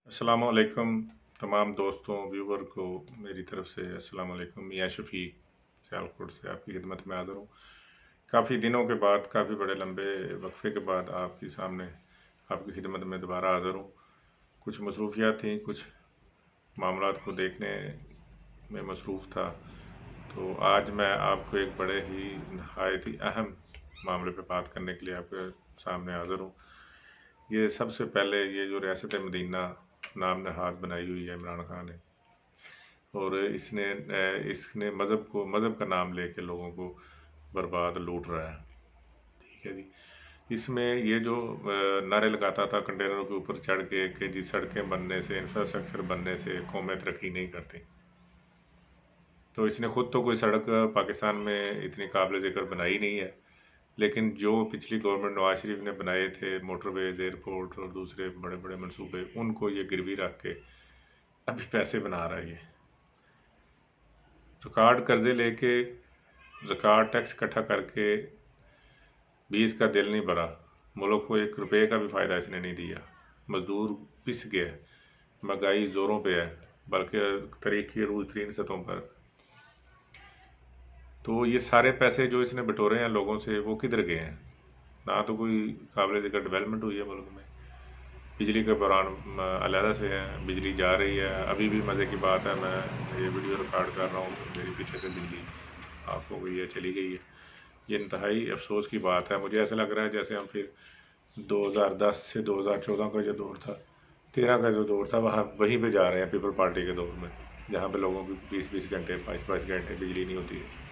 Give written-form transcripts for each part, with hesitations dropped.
अस्सलाम वालेकुम तमाम दोस्तों व्यूवर को मेरी तरफ से अस्सलाम वालेकुम। मियाँ शफ़ी सियालकोट से आपकी खिदमत में हाज़िर हूँ। काफ़ी दिनों के बाद, काफ़ी बड़े लंबे वक्फे के बाद आपके सामने आपकी खिदमत में दोबारा हाज़िर हूँ। कुछ मसरूफियात थी, कुछ मामलात को देखने में मसरूफ़ था। तो आज मैं आपको एक बड़े ही नहायत ही अहम मामले पे बात करने के लिए आपके सामने हाज़िर हूँ। ये सबसे पहले ये जो रियासत मदीना नाम नहाद बनाई हुई है इमरान खान ने, और इसने मज़हब का नाम लेके लोगों को बर्बाद लूट रहा है। ठीक है जी। इसमें ये जो नारे लगाता था कंटेनरों के ऊपर चढ़ के कि जी सड़कें बनने से, इंफ्रास्ट्रक्चर बनने से कौमें तरक्की नहीं करती। तो इसने ख़ुद तो कोई सड़क पाकिस्तान में इतनी काबिल ज़िक्र बनाई नहीं है, लेकिन जो पिछली गवर्नमेंट नवाज शरीफ ने बनाए थे मोटरवेज, एयरपोर्ट और दूसरे बड़े बड़े मंसूबे, उनको ये गिरवी रख के अभी पैसे बना रहा है। ये रिकॉर्ड कर्जे लेके, रिकॉर्ड टैक्स इकट्ठा करके 20 का दिल नहीं भरा। मुल्क को 1 रुपये का भी फ़ायदा इसने नहीं दिया। मजदूर पिस गया, महंगाई ज़ोरों पे है, बल्कि तरीक़ी रूल 3 सतहों पर। तो ये सारे पैसे जो इसने बटोरे हैं लोगों से, वो किधर गए हैं? ना तो कोई काबिल ज़िक्र डेवलपमेंट हुई है मुल्क में। बिजली के बहरान अलहदा से है, बिजली जा रही है। अभी भी मज़े की बात है, मैं ये वीडियो रिकॉर्ड कर रहा हूँ तो मेरे पीछे से बिजली ऑफ हो गई है, चली गई है। ये इंतहाई अफसोस की बात है। मुझे ऐसा लग रहा है जैसे हम फिर 2010 से 2014 का जो दौर था, 13 का जो दौर था, वहीं पे जा रहे हैं, पीपल पार्टी के दौर में, जहाँ पे लोगों की 20-20 घंटे, 22-22 घंटे बिजली नहीं होती है।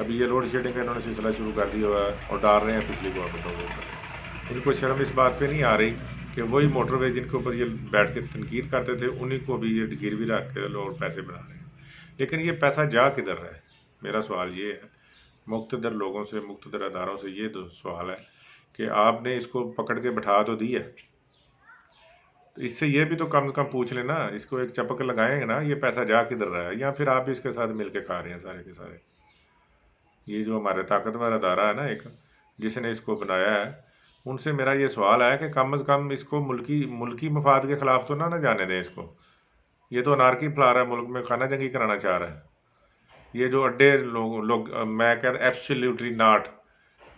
अभी ये लोड शेडिंग का इन्होंने सिलसिला शुरू कर दिया हुआ है और डाल रहे हैं पिछली गवर्नमेंटों के ऊपर। इनको शर्म इस बात पे नहीं आ रही कि वही मोटरवे जिनके ऊपर ये बैठ के तनकीद करते थे, उन्हीं को भी ये गिरवी रख के लोग पैसे बना रहे हैं। लेकिन ये पैसा जा किधर रहा है? मेरा सवाल ये है, मुक़्तदर लोगों से, मुक़्तदर अदारों से ये तो सवाल है कि आपने इसको पकड़ के बैठा तो दी है, तो इससे ये भी तो कम से कम पूछ लेना, इसको एक चपक लगाएंगे ना, ये पैसा जा किधर रहा है, या फिर आप भी इसके साथ मिल के खा रहे हैं सारे के सारे। ये जो हमारे ताकतवर अदारा है ना एक, जिसने इसको बनाया है, उनसे मेरा ये सवाल है कि कम से कम इसको मुल्की मफाद के ख़िलाफ़ तो ना जाने दें इसको। ये तो अनारकी फैला रहा है, मुल्क में खाना जंगी कराना चाह रहा है। ये जो अड्डे लोग मैं कह रहा एब्सोल्युटली नॉट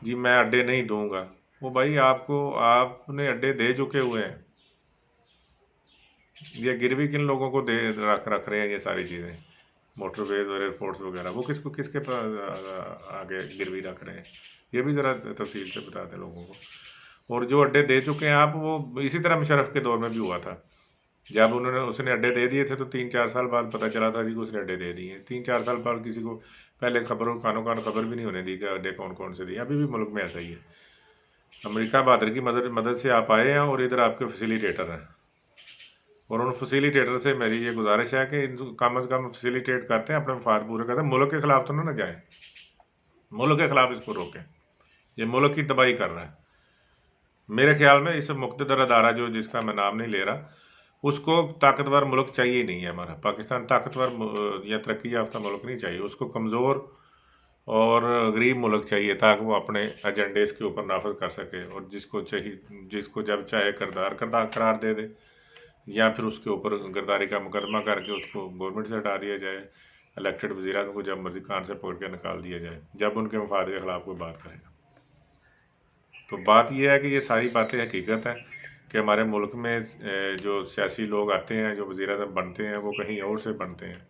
जी, मैं अड्डे नहीं दूंगा। वो भाई आपने अड्डे दे चुके हुए हैं। ये गिरवी किन लोगों को दे रख रहे हैं ये सारी चीज़ें, मोटरवेज और एयरपोर्ट्स वगैरह, वो किसके आगे गिरवी रख रहे हैं, ये भी ज़रा तफसील से बता दें लोगों को। और जो अड्डे दे चुके हैं आप, वो इसी तरह मुशर्रफ के दौर में भी हुआ था। जब उसने अड्डे दे दिए थे तो 3-4 साल बाद पता चला था जी उसने अड्डे दे दिए। 3-4 साल बाद किसी को पहले कानो कान खबर भी नहीं होने दी कि अड्डे कौन कौन से दिए। अभी भी मुल्क में ऐसा ही है। अमेरिका बहादुर की मदद से आप आए हैं और इधर आपके फैसिलिटेटर हैं, और उन फैसिलिटेटर से मेरी ये गुजारिश है कि कम अज़ कम फैसिलिटेट करते हैं, अपने मफाद पूरे करते हैं। मुल्क के ख़िलाफ़ तो ना जाए, मुल्क के ख़िलाफ़ इसको रोकें। ये मुल्क की तबाही कर रहा है। मेरे ख्याल में इस मुक़्तदर अदारा जो जिसका मैं नाम नहीं ले रहा, उसको ताकतवर मुल्क चाहिए ही नहीं है। हमारा पाकिस्तान ताकतवर या तरक्की याफ्ता मुल्क नहीं चाहिए, उसको कमज़ोर और गरीब मुल्क चाहिए, ताकि वो अपने एजेंडे इसके ऊपर नाफज कर सके, और जिसको जब चाहे करार दे दे, या फिर उसके ऊपर गिरदारी का मुकदमा करके उसको गवर्नमेंट से हटा दिया जाए। इलेक्टेड वज़ीरा को जब मर्जी कान से पकड़ के निकाल दिया जाए, जब उनके मफाद के ख़िलाफ़ कोई बात करेगा। तो बात यह है कि ये सारी बातें हकीकत हैं कि हमारे मुल्क में जो सियासी लोग आते हैं, जो वज़ीर आज़म बनते हैं, वो कहीं और से बनते हैं।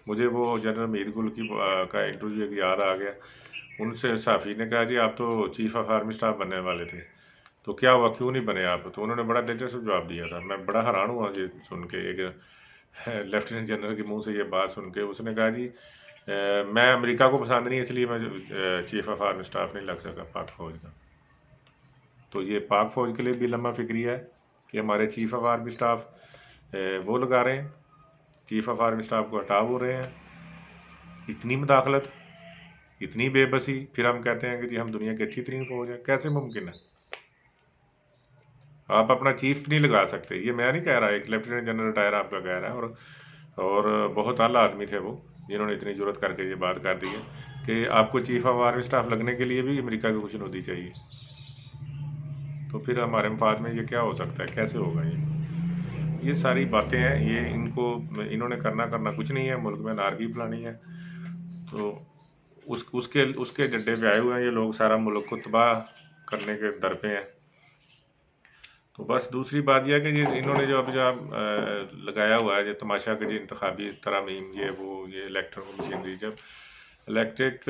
मुझे वो जनरल मीर गुल का इंटरव्यू एक याद आ गया। उनसे सहाफ़ी ने कहा जी आप तो चीफ़ ऑफ आर्मी स्टाफ बनने वाले थे, तो क्या हुआ, क्यों नहीं बने आप? तो उन्होंने बड़ा दिलचस्प जवाब दिया था। मैं बड़ा हैरान हुआ ये सुन के, एक लेफ्टिनेंट जनरल के मुंह से ये बात सुन के। उसने कहा जी मैं अमेरिका को पसंद नहीं, इसलिए मैं चीफ़ ऑफ आर्मी स्टाफ नहीं लग सका पाक फ़ौज का। तो ये पाक फ़ौज के लिए भी लम्हा फिक्री है कि हमारे चीफ़ ऑफ आर्मी स्टाफ वो लगा रहे हैं, चीफ़ ऑफ आर्मी स्टाफ को हटा हो रहे हैं। इतनी मुदाखलत, इतनी बेबसी, फिर हम कहते हैं कि जी हम दुनिया की अच्छी तरीन फ़ौज है। कैसे मुमकिन है? आप अपना चीफ नहीं लगा सकते। ये मैं नहीं कह रहा, एक लेफ्टिनेंट जनरल रिटायर आपका कह रहा है, और बहुत आला आदमी थे वो, जिन्होंने इतनी जरूरत करके ये बात कर दी है कि आपको चीफ ऑफ आर्मी स्टाफ लगने के लिए भी अमेरिका की खुशनुदी चाहिए। तो फिर हमारे मफाद में ये क्या हो सकता है, कैसे होगा ये? ये सारी बातें हैं, ये इन्होंने करना कुछ नहीं है, मुल्क में नारगी फैलानी है। तो उसके जड्डे पे आए हुए हैं ये लोग, सारा मुल्क को तबाह करने के दर पे हैं। तो बस दूसरी बात यह है कि ये इन्होंने जो लगाया हुआ है जो तमाशा के जो इंतखाबी तरामीम, ये इलेक्ट्रिक मशीनरी, जब इलेक्ट्रिक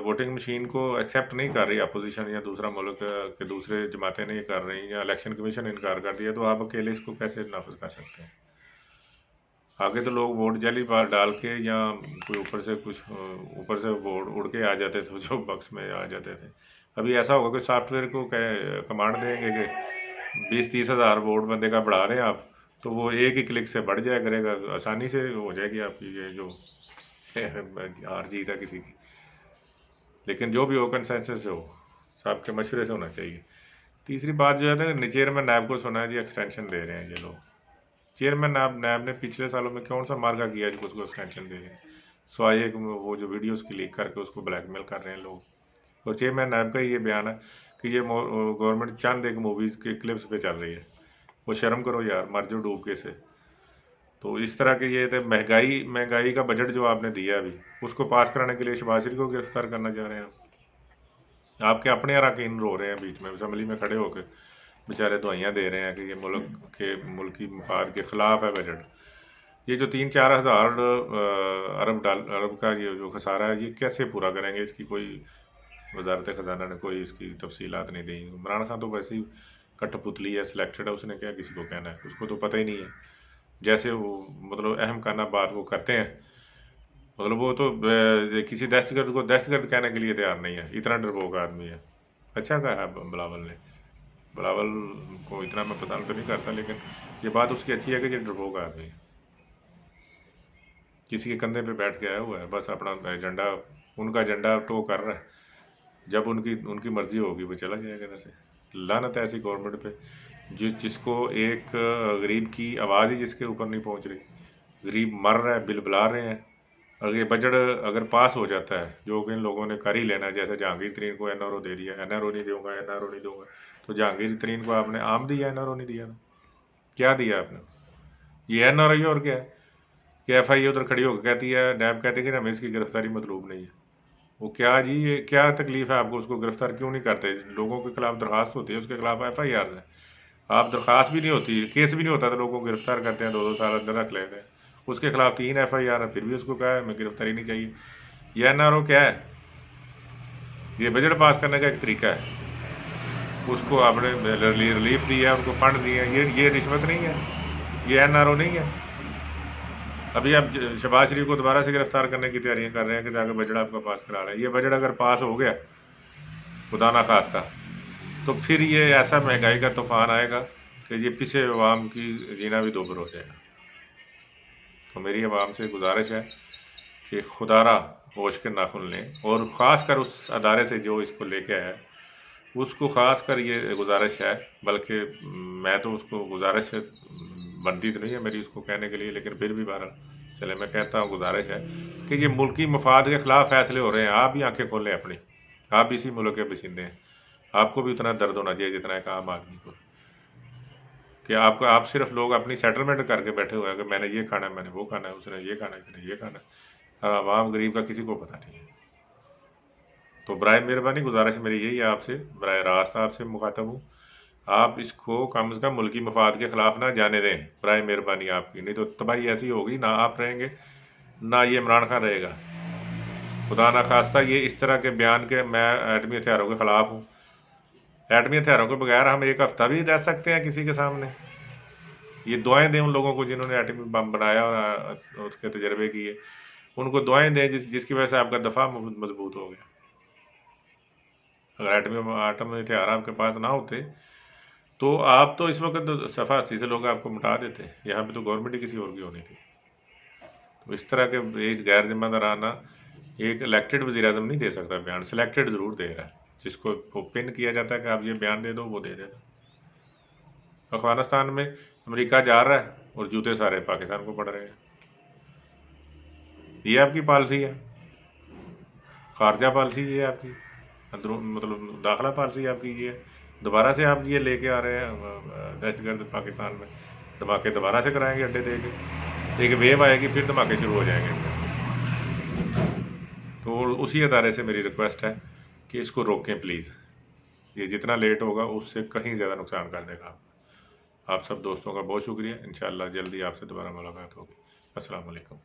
वोटिंग मशीन को एक्सेप्ट नहीं कर रही अपोजिशन या दूसरा मुल्क के दूसरे जमातें नहीं कर रही, या इलेक्शन कमीशन इनकार कर दिया, तो आप अकेले इसको कैसे नाफिज कर सकते हैं? आगे तो लोग वोट जाली बार डाल के या कोई ऊपर से वोट उड़ के आ जाते थे, जो बक्स में आ जाते थे। अभी ऐसा होगा कि सॉफ्टवेयर को कमांड देंगे कि 20-30 हज़ार वोट बंदे का बढ़ा रहे हैं आप, तो वो एक ही क्लिक से बढ़ जाया करेगा, आसानी से हो जाएगी आपकी ये जो हार जीत है किसी की। लेकिन जो भी हो कंसेंसस से हो, सबके मशवरे से होना चाहिए। तीसरी बात जो है ना, चेयरमैन नायब को सुना है जी एक्सटेंशन दे रहे हैं ये लोग। चेयरमैन नायब ने पिछले सालों में कौन सा मार्का किया है जो उसको एक्सटेंशन दे रहे हैं? स्वाई एक वो जो वीडियोस की लीक करके उसको ब्लैकमेल कर रहे हैं लोग। और चेयरमैन नायब का ये बयान है कि ये गवर्नमेंट चंद एक मूवीज़ के क्लिप्स पे चल रही है। वो शर्म करो यार, मर जो डूब के से। तो इस तरह के ये थे महंगाई का बजट जो आपने दिया अभी, उसको पास कराने के लिए शहबाज शरीफ को गिरफ्तार करना चाह रहे हैं आप। आपके अपने अरकान रो रहे हैं बीच में असेंबली में खड़े होकर, बेचारे दुआइयाँ दे रहे हैं कि ये मुल्की मफाद के ख़िलाफ़ है बजट। ये जो 3-4 हज़ार अरब का ये जो खसारा है, ये कैसे पूरा करेंगे? इसकी कोई वजारत ख़जाना ने कोई इसकी तफसीलात नहीं दी। इमरान खान तो वैसे ही कठपुतली है, सिलेक्टेड है, उसने क्या किसी को कहना है? उसको तो पता ही नहीं है। जैसे वो मतलब अहम खाना बात वो करते हैं, मतलब वो तो किसी दहशतगर्द को दहशतगर्द कहने के लिए तैयार नहीं है, इतना डरपोक आदमी है। अच्छा कहा है बिलावल को इतना मैं पसंद तो नहीं करता, लेकिन ये बात उसकी अच्छी है कि ये डरपोक आदमी है, किसी के कंधे पे बैठ के आया हुआ है, बस अपना एजेंडा, उनका एजेंडा टो कर रहा है। जब उनकी मर्जी होगी वो चला जाएगा इधर से। लानत है ऐसी गवर्नमेंट पे जिसको एक गरीब की आवाज़ ही जिसके ऊपर नहीं पहुंच रही। गरीब मर रहा है, बिल बुला रहे हैं। अगर ये बजट अगर पास हो जाता है, जो कि इन लोगों ने कर ही लेना है, जैसे जहांगीर तरीन को एनआरओ दे दिया, एनआरओ नहीं दूंगा, तो जहांगीर तरीन को आपने आम दिया, एनआरओ नहीं दिया ना? क्या दिया आपने? ये एनआरओ और क्या है कि एफआईए उधर खड़ी होकर कहती है, नैब कहती है कि हमें इसकी गिरफ्तारी मतलूब नहीं है। वो क्या जी, ये क्या तकलीफ है आपको? उसको गिरफ्तार क्यों नहीं करते? लोगों के खिलाफ दरख्वास्त होती है, उसके खिलाफ FIR है। आप दरख्वास्त भी नहीं होती, केस भी नहीं होता, तो लोगों को गिरफ्तार करते हैं, 2-2 साल अंदर रख लेते हैं। उसके खिलाफ 3 FIR है, फिर भी उसको कहा है हमें गिरफ्तारी नहीं चाहिए। ये एनआरओ क्या है? ये बजट पास करने का एक तरीका है। उसको आपने रिलीफ दिया है, उनको फंड दिए हैं, ये रिश्वत नहीं है, ये एनआरओ नहीं है। अभी आप शहबाज शरीफ को दोबारा से गिरफ्तार करने की तैयारियां कर रहे हैं कि जाकर बजट आपका पास करा रहे हैं। ये बजट अगर पास हो गया, खुदा ना खास्ता, तो फिर ये ऐसा महंगाई का तूफान आएगा कि ये पिछे अवाम की जीना भी दोबर हो जाएगा। तो मेरी अवाम से गुजारिश है कि खुदारा होश के नाखुन लें, और ख़ास कर उस अदारे से जो इसको लेके आया है उसको ख़ास कर ये गुजारिश है, बल्कि मैं तो उसको गुजारिश बनती तो नहीं है मेरी उसको कहने के लिए, लेकिन फिर भी बहरहाल चले मैं कहता हूँ, गुजारिश है कि ये मुल्की मफाद के ख़िलाफ़ फैसले हो रहे हैं। आप भी आंखें खोलें अपनी, आप भी इसी मुल्क के बशिंदे हैं, आपको भी उतना दर्द होना चाहिए जितना एक आम आदमी को, कि आप सिर्फ लोग अपनी सेटलमेंट करके बैठे हुए हैं कि मैंने ये खाना है, मैंने वो खाना है, उसने ये खाना है, इसने ये खाना है। आवाम गरीब का किसी को पता नहीं है। तो बराए मेहरबानी गुजारिश मेरी यही है आपसे, बराए रास्त आपसे मुखातब हूँ, आप इसको कम से कम मुल्की मफाद के ख़िलाफ़ ना जाने दें, बराए मेहरबानी आपकी। नहीं तो तबाही ऐसी होगी, ना आप रहेंगे ना ये इमरान खान रहेगा। खुदा ना खास्ता ये इस तरह के बयान के मैं एटमी हथियारों के ख़िलाफ़ हूँ। एटमी हथियारों के बगैर हम एक हफ़्ता भी रह सकते हैं किसी के सामने। ये दुआएं दें उन लोगों को जिन्होंने एटमी बम बनाया और उसके तजर्बे किए, उनको दुआएं दें जिसकी वजह से आपका दफ़ा मजबूत हो गया। अगर आटम हथियार आपके पास ना होते तो आप तो इस वक्त तो सफ़ा से लोग आपको मिटा देते। यहाँ पे तो गवर्नमेंट ही किसी और की होनी थी। तो इस तरह के एक गैर जिम्मेदाराना एक इलेक्टेड वज़ीर-ए-आज़म नहीं दे सकता बयान, सिलेक्टेड ज़रूर दे रहा है, जिसको पिन किया जाता है कि आप ये बयान दे दो, वो दे देता। अफगानिस्तान में अमेरिका जा रहा है और जूते सारे पाकिस्तान को पड़ रहे हैं। ये आपकी पॉलिसी है, खारजा पॉलिसी ये आपकी, अंदरून मतलब दाखिला पॉलिसी आपकी ये है। दोबारा से आप ये लेके आ रहे हैं दहशतगर्द पाकिस्तान में। धमाके दोबारा से कराएंगे अड्डे दे के, एक वेव आएगी फिर धमाके शुरू हो जाएंगे। तो उसी अदारे से मेरी रिक्वेस्ट है कि इसको रोकें प्लीज़। ये जितना लेट होगा उससे कहीं ज़्यादा नुकसान कर देगा। आप सब दोस्तों का बहुत शुक्रिया। इंशाअल्लाह जल्दी आपसे दोबारा मुलाकात होगी। अस्सलाम वालेकुम।